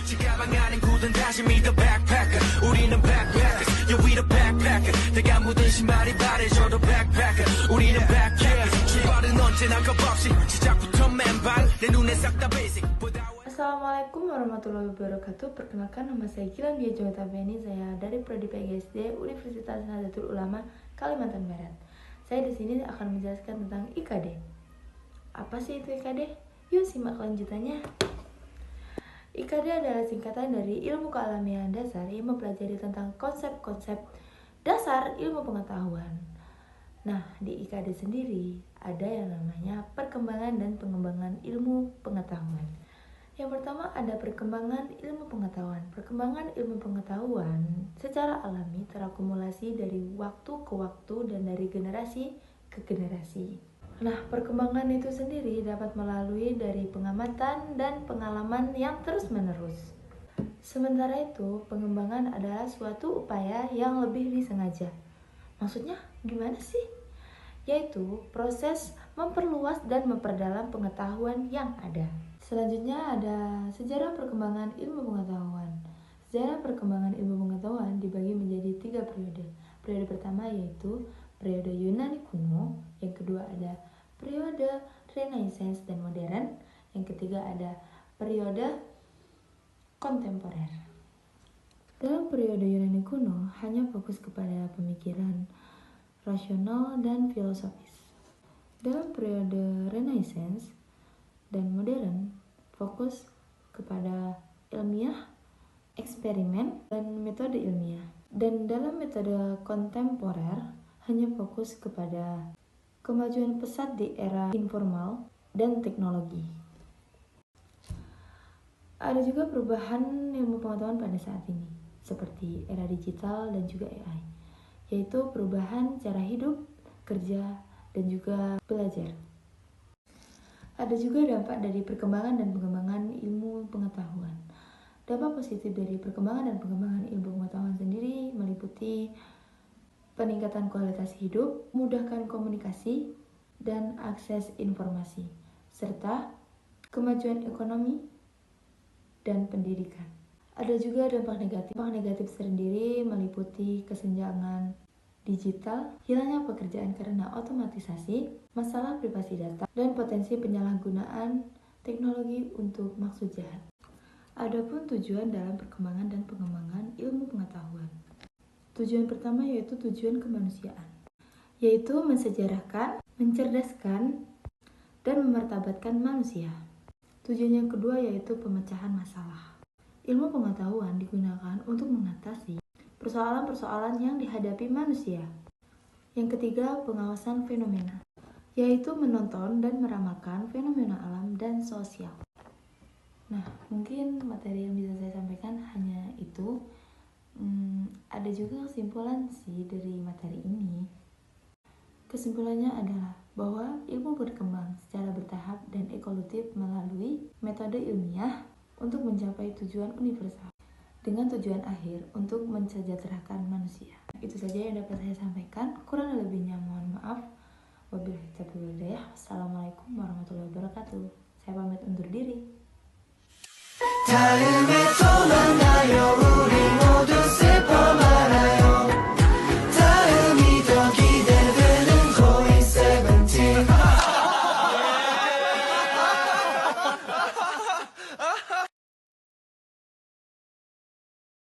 지가방 안엔 굳은 다짐이 the backpacker 우리는 backpackers yeah we the backpacker 내가 묻은 신발이 바래져도 backpacker 우리는 backpackers 출발은 언제나 겁없이 시작부터 맨발 내 눈에 싹 다 basic. Assalamualaikum warahmatullahi wabarakatuh. Perkenalkan, nama saya Gilang Dia Jotabeni. Saya dari Prodi PGSD Universitas Nahdlatul Ulama Kalimantan Barat. Saya di sini akan menjelaskan tentang IKD. Apa sih itu IKD? Yuk simak kelanjutannya. IKD adalah singkatan dari Ilmu Keilmuan Dasar yang mempelajari tentang konsep-konsep dasar ilmu pengetahuan. Nah, di IKD sendiri ada yang namanya perkembangan dan pengembangan ilmu pengetahuan. Yang pertama ada perkembangan ilmu pengetahuan. Perkembangan ilmu pengetahuan secara alami terakumulasi dari waktu ke waktu dan dari generasi ke generasi. Nah, perkembangan itu sendiri dapat melalui dari pengamatan dan pengalaman yang terus-menerus. Sementara itu, pengembangan adalah suatu upaya yang lebih disengaja. Maksudnya gimana sih? Yaitu proses memperluas dan memperdalam pengetahuan yang ada. Selanjutnya ada sejarah perkembangan ilmu pengetahuan. Sejarah perkembangan ilmu pengetahuan dibagi menjadi 3 periode. Periode pertama yaitu periode Yunani kuno, yang kedua ada periode Renaissance dan modern, yang ketiga ada periode kontemporer. Dalam periode Yunani kuno hanya fokus kepada pemikiran rasional dan filosofis. Dalam periode Renaissance dan modern fokus kepada ilmiah, eksperimen, dan metode ilmiah. Dan dalam metode kontemporer hanya fokus kepada kemajuan pesat di era informal dan teknologi. Ada juga perubahan ilmu pengetahuan pada saat ini, seperti era digital dan juga AI, yaitu perubahan cara hidup, kerja, dan juga belajar. Ada juga dampak dari perkembangan dan pengembangan ilmu pengetahuan. Dampak positif dari perkembangan dan pengembangan ilmu pengetahuan sendiri meliputi peningkatan kualitas hidup, memudahkan komunikasi dan akses informasi, serta kemajuan ekonomi dan pendidikan. Ada juga dampak negatif. Dampak negatif sendiri meliputi kesenjangan digital, hilangnya pekerjaan karena otomatisasi, masalah privasi data, dan potensi penyalahgunaan teknologi untuk maksud jahat. Adapun tujuan dalam perkembangan dan pengembangan ilmu pengetahuan. Tujuan pertama yaitu tujuan kemanusiaan, yaitu mensejarahkan, mencerdaskan, dan memartabatkan manusia. Tujuan yang kedua yaitu pemecahan masalah. Ilmu pengetahuan digunakan untuk mengatasi persoalan-persoalan yang dihadapi manusia. Yang ketiga, pengawasan fenomena, yaitu menonton dan meramalkan fenomena alam dan sosial. Nah, mungkin materi yang bisa saya sampaikan hanya itu. Ada juga kesimpulan sih dari materi ini. Kesimpulannya adalah bahwa ilmu berkembang secara bertahap dan evolutif melalui metode ilmiah untuk mencapai tujuan universal, dengan tujuan akhir untuk mensejahterakan manusia. Itu saja yang dapat saya sampaikan. Kurang lebihnya mohon maaf. Wabillahi taufiq wal hidayah. Wassalamualaikum warahmatullahi wabarakatuh. Saya pamit undur diri.